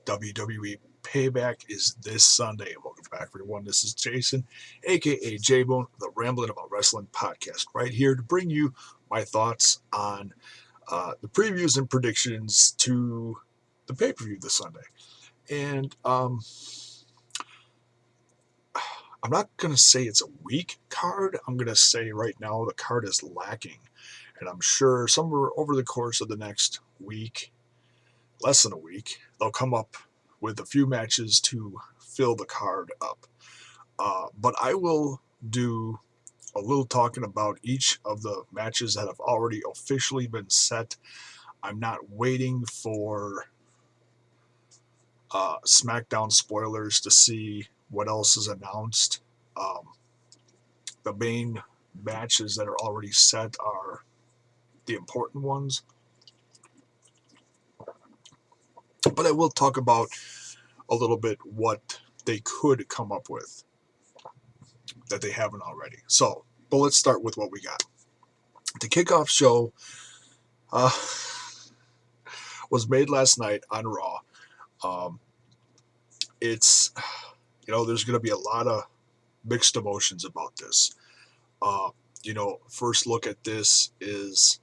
WWE Payback is this Sunday. Welcome back, everyone. This is Jason, aka J-Bone, the Rambling About Wrestling podcast, right here to bring you my thoughts on the previews and predictions to the pay-per-view this Sunday. And I'm not going to say it's a weak card. I'm going to say right now the card is lacking. And I'm sure somewhere over the course of the next week, less than a week, they'll come up with a few matches to fill the card up. But I will do a little talking about each of the matches that have already officially been set. I'm not waiting for SmackDown spoilers to see what else is announced. The main matches that are already set are the important ones. But I will talk about a little bit what they could come up with that they haven't already. But let's start with what we got. The kickoff show was made last night on Raw. It's, there's going to be a lot of mixed emotions about this. First look at this is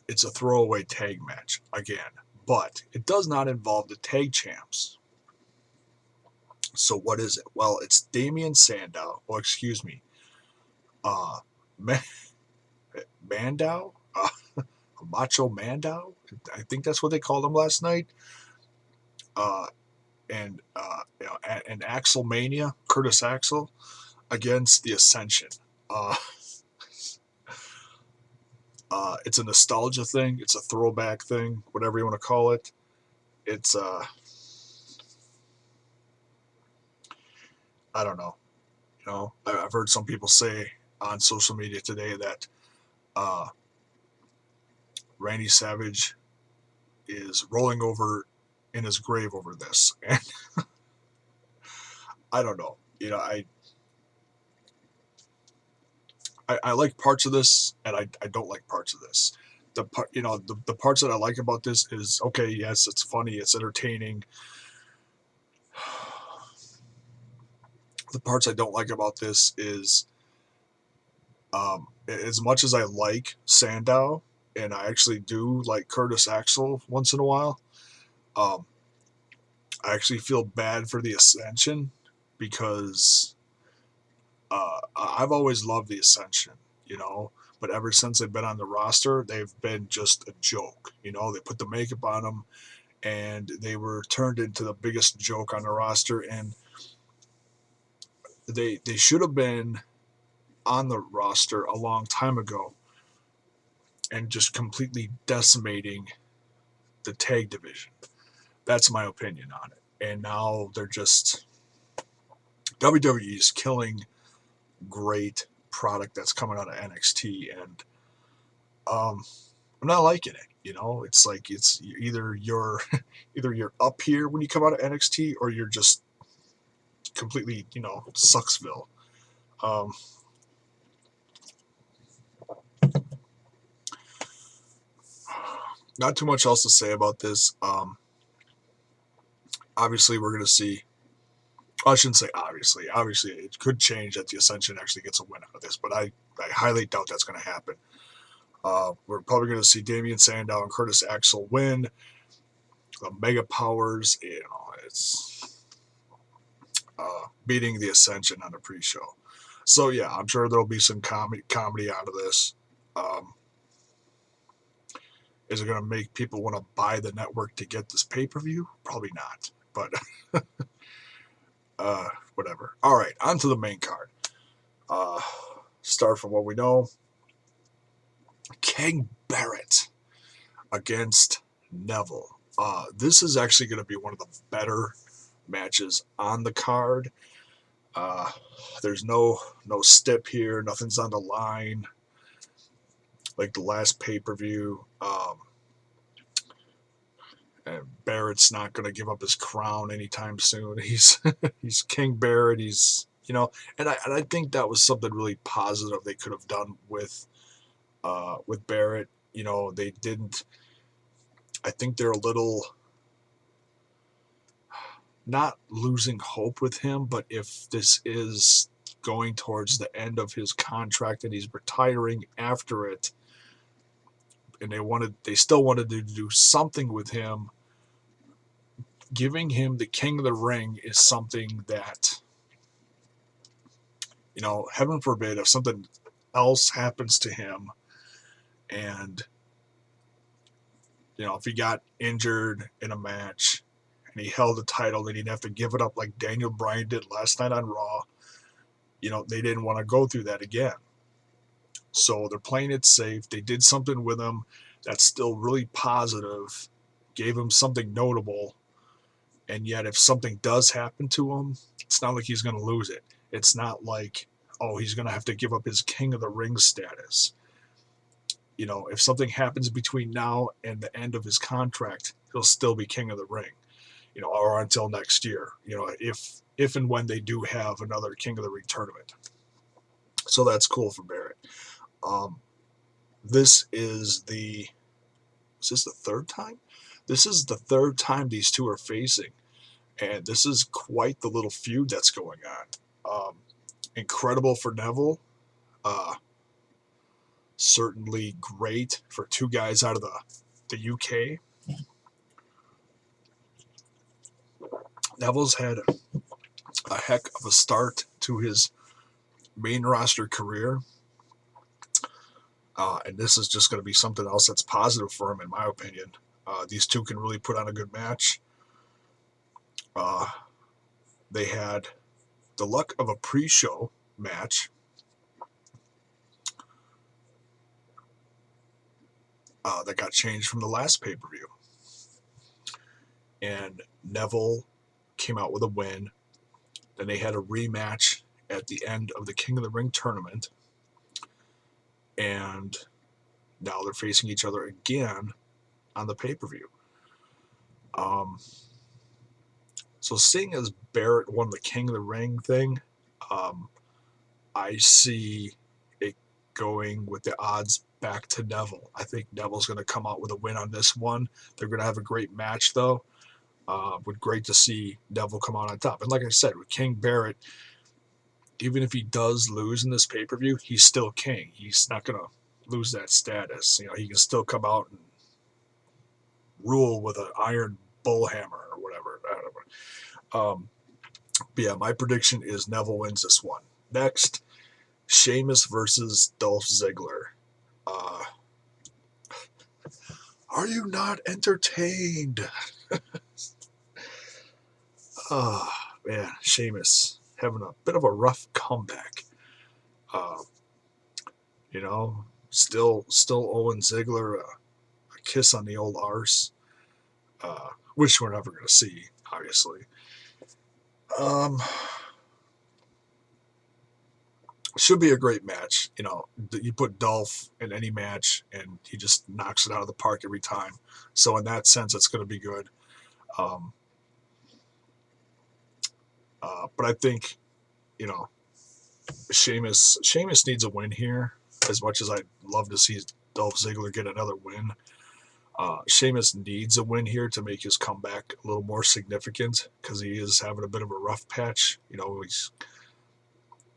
it's a throwaway tag match again, but it does not involve the tag champs. So what is it? Well, it's Damian Sandow. Oh, excuse me. Mandow? Macho Mandow? I think that's what they called him last night. And Axel Mania, Curtis Axel, against the Ascension. It's a nostalgia thing. It's a throwback thing, whatever you want to call it. It's I don't know. I've heard some people say on social media today that Randy Savage is rolling over in his grave over this. And I don't know. I like parts of this, and I don't like parts of this. The parts that I like about this is, okay, yes, it's funny, it's entertaining. The parts I don't like about this is, as much as I like Sandow, and I actually do like Curtis Axel once in a while, I actually feel bad for the Ascension because I've always loved the Ascension, but ever since they've been on the roster, they've been just a joke. They put the makeup on them, and they were turned into the biggest joke on the roster, and they should have been on the roster a long time ago and just completely decimating the tag division. That's my opinion on it. And now they're just, WWE is killing great product that's coming out of NXT, and I'm not liking it. It's like it's either you're up here when you come out of NXT, or you're just completely Sucksville. Not too much else to say about this. Obviously, we're going to see. I shouldn't say obviously. Obviously, it could change that the Ascension actually gets a win out of this, but I highly doubt that's going to happen. We're probably going to see Damian Sandow and Curtis Axel win. The Mega Powers, it's beating the Ascension on the pre-show. So yeah, I'm sure there'll be some comedy out of this. Is it going to make people want to buy the network to get this pay-per-view? Probably not, but whatever. All right, on to the main card. Start from what we know. King Barrett against Neville. This is actually going to be one of the better matches on the card. There's no stip here. Nothing's on the line like the last pay-per-view. And Barrett's not going to give up his crown anytime soon. He's King Barrett. He's and I think that was something really positive they could have done with Barrett. They didn't. I think they're a little not losing hope with him, but if this is going towards the end of his contract and he's retiring after it, and they still wanted to do something with him, giving him the King of the Ring is something that, heaven forbid, if something else happens to him and, if he got injured in a match and he held the title, then he'd have to give it up like Daniel Bryan did last night on Raw. They didn't want to go through that again. So they're playing it safe. They did something with him that's still really positive, gave him something notable. And yet, if something does happen to him, it's not like he's going to lose it. It's not like, oh, he's going to have to give up his King of the Ring status. If something happens between now and the end of his contract, he'll still be King of the Ring, or until next year, if and when they do have another King of the Ring tournament. So that's cool for Barrett. This is the third time? This is the third time these two are facing, and this is quite the little feud that's going on. Incredible for Neville. Certainly great for two guys out of the UK. Neville's had a heck of a start to his main roster career. And this is just going to be something else that's positive for him, in my opinion. These two can really put on a good match. They had the luck of a pre-show match. That got changed from the last pay-per-view. And Neville came out with a win. Then they had a rematch at the end of the King of the Ring tournament. And now they're facing each other again on the pay-per-view. So seeing as Barrett won the King of the Ring thing, I see it going with the odds back to Neville. I think Neville's going to come out with a win on this one. They're going to have a great match, though. Would great to see Neville come out on top. And like I said, with King Barrett, even if he does lose in this pay-per-view, he's still king. He's not going to lose that status. He can still come out and rule with an iron bull hammer or whatever. I don't know. But yeah, my prediction is Neville wins this one. Next, Sheamus versus Dolph Ziggler. Are you not entertained? Man, Sheamus having a bit of a rough comeback. Still owing Ziggler a kiss on the old arse, which we're never going to see, obviously. Should be a great match. You put Dolph in any match, and he just knocks it out of the park every time. So in that sense, it's going to be good. But I think, Sheamus needs a win here. As much as I'd love to see Dolph Ziggler get another win, Sheamus needs a win here to make his comeback a little more significant, because he is having a bit of a rough patch. He's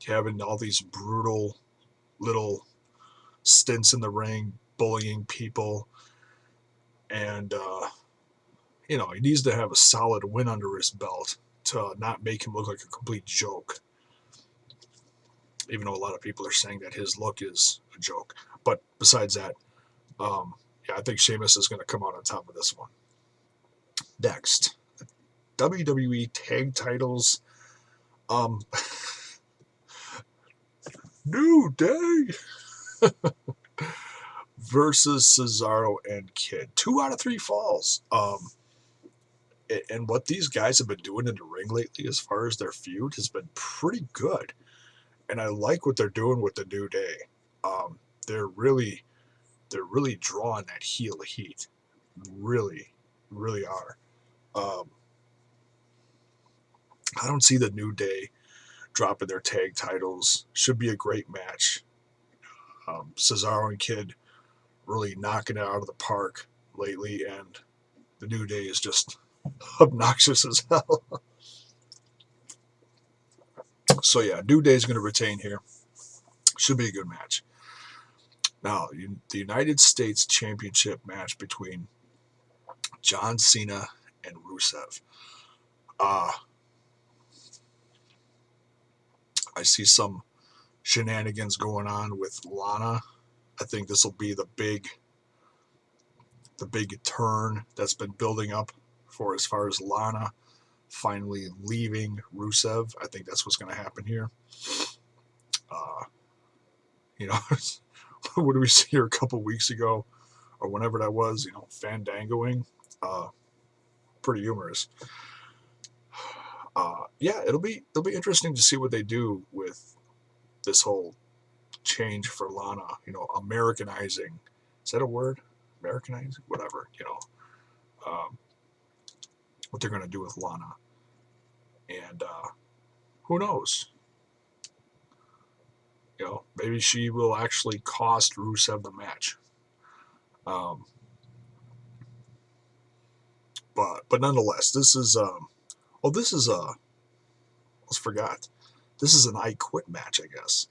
having all these brutal little stints in the ring, bullying people, and he needs to have a solid win under his belt to not make him look like a complete joke. Even though a lot of people are saying that his look is a joke. But besides that, I think Sheamus is going to come out on top of this one. Next, WWE Tag Titles. New Day versus Cesaro and Kid. 2 out of 3 falls. And what these guys have been doing in the ring lately, as far as their feud, has been pretty good. And I like what they're doing with the New Day. They're really drawing that heel heat. Really, really are. I don't see the New Day dropping their tag titles. Should be a great match. Cesaro and Kid really knocking it out of the park lately, and the New Day is just obnoxious as hell. So yeah, New Day is going to retain here. Should be a good match. Now, the United States Championship match between John Cena and Rusev. Uh, I see some shenanigans going on with Lana. I think this will be the big turn that's been building up for as far as Lana finally leaving Rusev. I think that's what's going to happen here. Uh, you know, what did we see here a couple weeks ago, or whenever that was? You know, fandangoing. Pretty humorous. Yeah, it'll be interesting to see what they do with this whole change for Lana. You know, Americanizing. Is that a word? Americanizing, whatever. You know, what they're going to do with Lana, and who knows? You know, maybe she will actually cost Rusev the match. Um, but nonetheless, this is this is almost forgot. This is an I Quit match, I guess.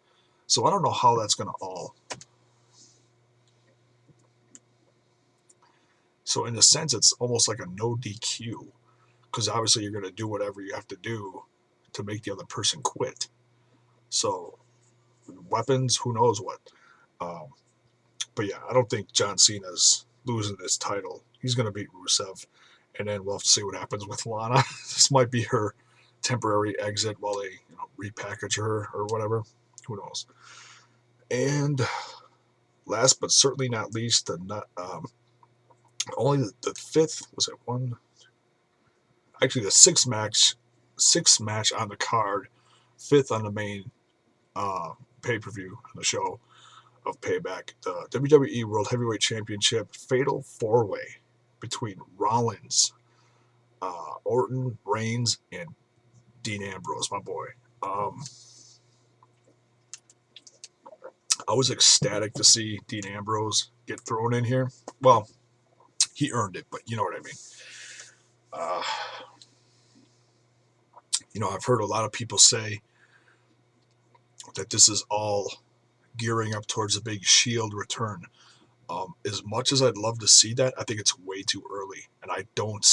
So I don't know how that's going to all. So in a sense, it's almost like a no DQ, because obviously you're going to do whatever you have to do to make the other person quit. So weapons, who knows what. Um, but yeah, I don't think John Cena's losing this title. He's going to beat Rusev, and then we'll have to see what happens with Lana. This might be her temporary exit while they repackage her or whatever. Who knows? And last but certainly not least, only the fifth, was it one? Actually, the sixth match on the card, fifth on the main pay per view on the show of Payback, the WWE World Heavyweight Championship Fatal 4-Way between Rollins, Orton, Reigns, and Dean Ambrose, my boy. I was ecstatic to see Dean Ambrose get thrown in here. Well, he earned it, but you know what I mean. Uh, I've heard a lot of people say that this is all gearing up towards a big Shield return. As much as I'd love to see that, I think it's way too early, and you don't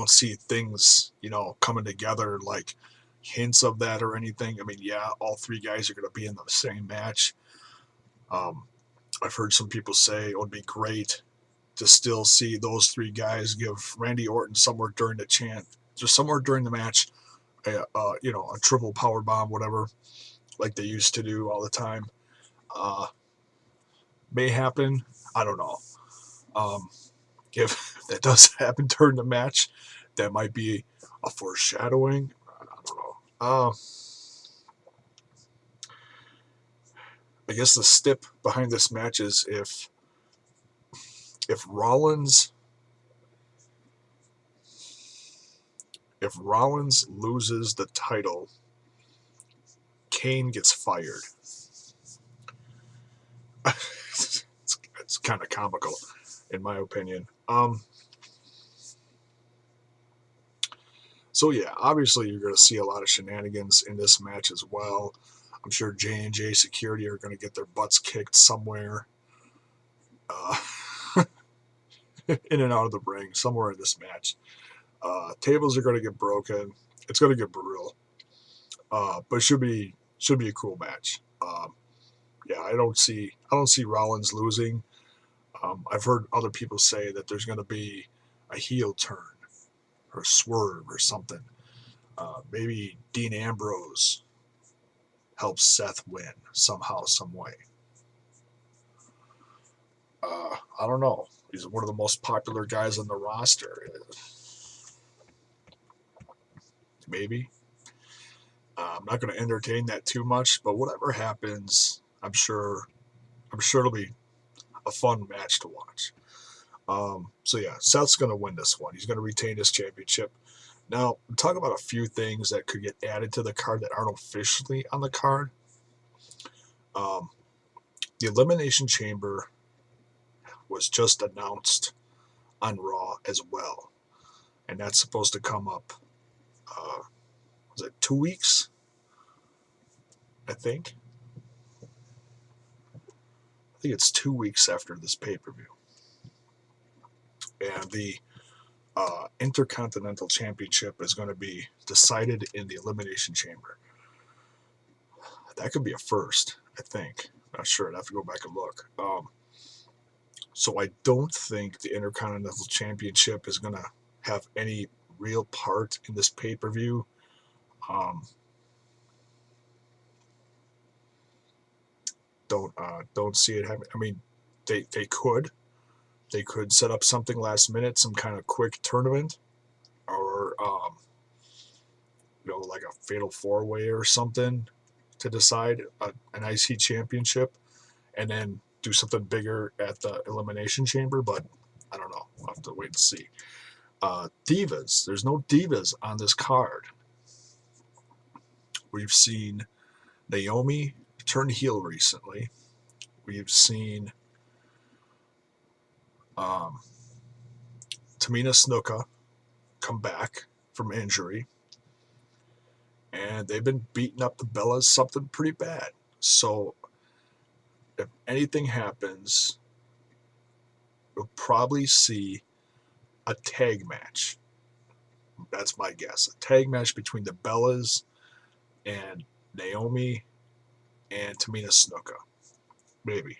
see things, coming together like hints of that or anything. I mean, yeah, all three guys are going to be in the same match. I've heard some people say it would be great to still see those three guys give Randy Orton somewhere during the match, a triple power bomb, whatever, like they used to do all the time. May happen. I don't know. If that does happen during the match, that might be a foreshadowing. I don't know. I guess the stip behind this match is if Rollins loses the title, Kane gets fired. It's kind of comical, in my opinion. So yeah, obviously you're going to see a lot of shenanigans in this match as well. I'm sure J&J Security are going to get their butts kicked somewhere, in and out of the ring, somewhere in this match. Tables are going to get broken. It's going to get brutal, but it should be a cool match. Yeah, I don't see Rollins losing. I've heard other people say that there's going to be a heel turn or swerve or something. Maybe Dean Ambrose helps Seth win somehow, some way. I don't know. He's one of the most popular guys on the roster. Maybe. I'm not going to entertain that too much, but whatever happens, I'm sure it'll be a fun match to watch. So yeah, Seth's going to win this one. He's going to retain his championship. Now, talk about a few things that could get added to the card that aren't officially on the card. The Elimination Chamber was just announced on Raw as well, and that's supposed to come up Was it 2 weeks? I think. I think it's 2 weeks after this pay-per-view. And the Intercontinental Championship is going to be decided in the Elimination Chamber. That could be a first, I think. Not sure. I'd have to go back and look. So I don't think the Intercontinental Championship is going to have any real part in this pay-per-view. Don't see it happening. I mean, they could set up something last minute, some kind of quick tournament, or like a fatal four-way or something to decide an IC championship, and then do something bigger at the Elimination Chamber. But I don't know. We'll have to wait and see. Divas. There's no divas on this card. We've seen Naomi turn heel recently. We've seen Tamina Snuka come back from injury. And they've been beating up the Bellas something pretty bad. So if anything happens, we'll probably see a tag match. That's my guess. A tag match between the Bellas and Naomi and Tamina Snuka. Maybe.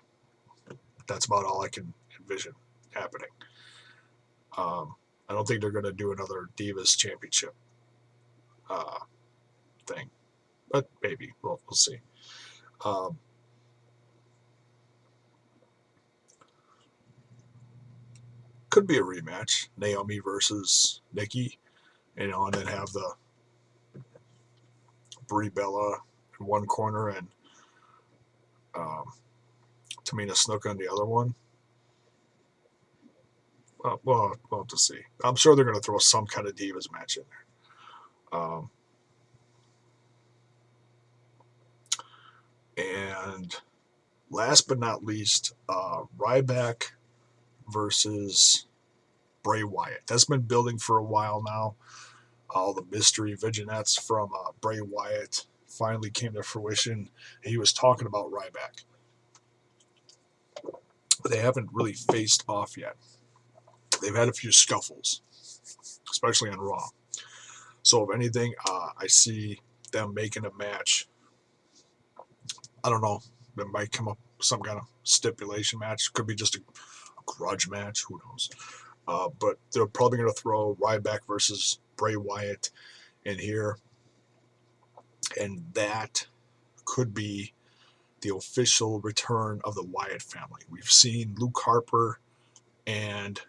That's about all I can envision happening. I don't think they're going to do another Divas Championship thing. But maybe. We'll see. Could be a rematch. Naomi versus Nikki. And then have the Brie Bella in one corner and Tamina Snuka in the other one. We'll have to see. I'm sure they're going to throw some kind of Divas match in there. And last but not least, Ryback versus Bray Wyatt. That's been building for a while now. All the mystery vignettes from Bray Wyatt finally came to fruition. He was talking about Ryback. But they haven't really faced off yet. They've had a few scuffles, especially on Raw. So if anything, I see them making a match. I don't know. There might come up some kind of stipulation match. Could be just a grudge match. Who knows? But they're probably going to throw Ryback versus Bray Wyatt in here. And that could be the official return of the Wyatt family. We've seen Luke Harper and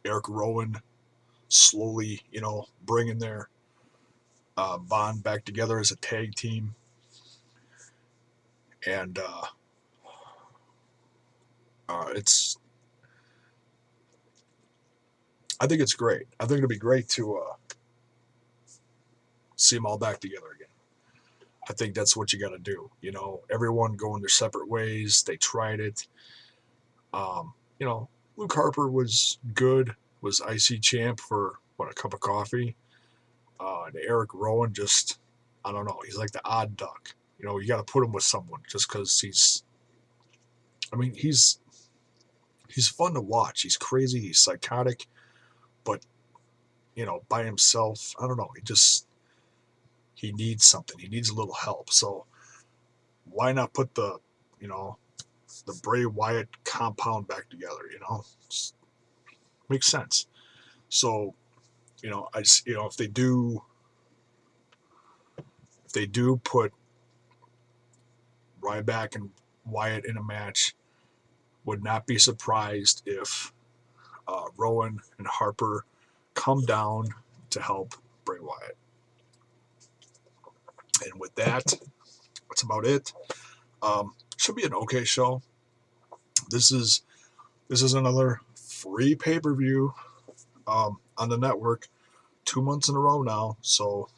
Eric Rowan slowly, bringing their bond back together as a tag team. And I think it's great. I think it'll be great to see them all back together again. I think that's what you got to do. Everyone going their separate ways. They tried it. Luke Harper was good, was IC champ for, a cup of coffee. And Eric Rowan just, I don't know, he's like the odd duck. You got to put him with someone just because he's fun to watch. He's crazy. He's psychotic. But, by himself, I don't know. He needs something. He needs a little help. So why not put the Bray Wyatt compound back together, Just makes sense. So, if they do put Ryback and Wyatt in a match, would not be surprised if Rowan and Harper come down to help Bray Wyatt. And with that, that's about it. Should be an okay show. This is another free pay-per-view on the network, 2 months in a row now. So,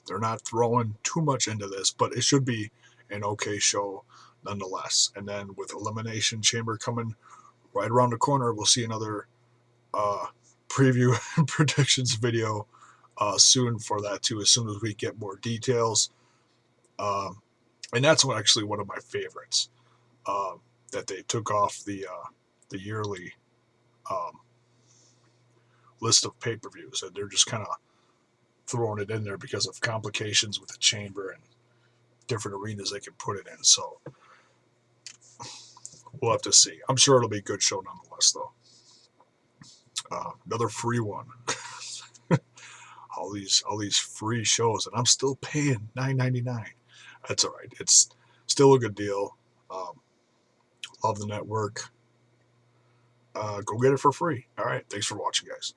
they're not throwing too much into this, but it should be an okay show nonetheless. And then with Elimination Chamber coming right around the corner, we'll see another preview and predictions video soon for that too, as soon as we get more details. And that's actually one of my favorites, that they took off the yearly list of pay-per-views, and they're just kind of throwing it in there because of complications with the chamber and different arenas they can put it in. So we'll have to see. I'm sure it'll be a good show nonetheless, though. Another free one. all these free shows, and I'm still paying $9.99. That's all right. It's still a good deal. Love the network. Go get it for free. All right. Thanks for watching, guys.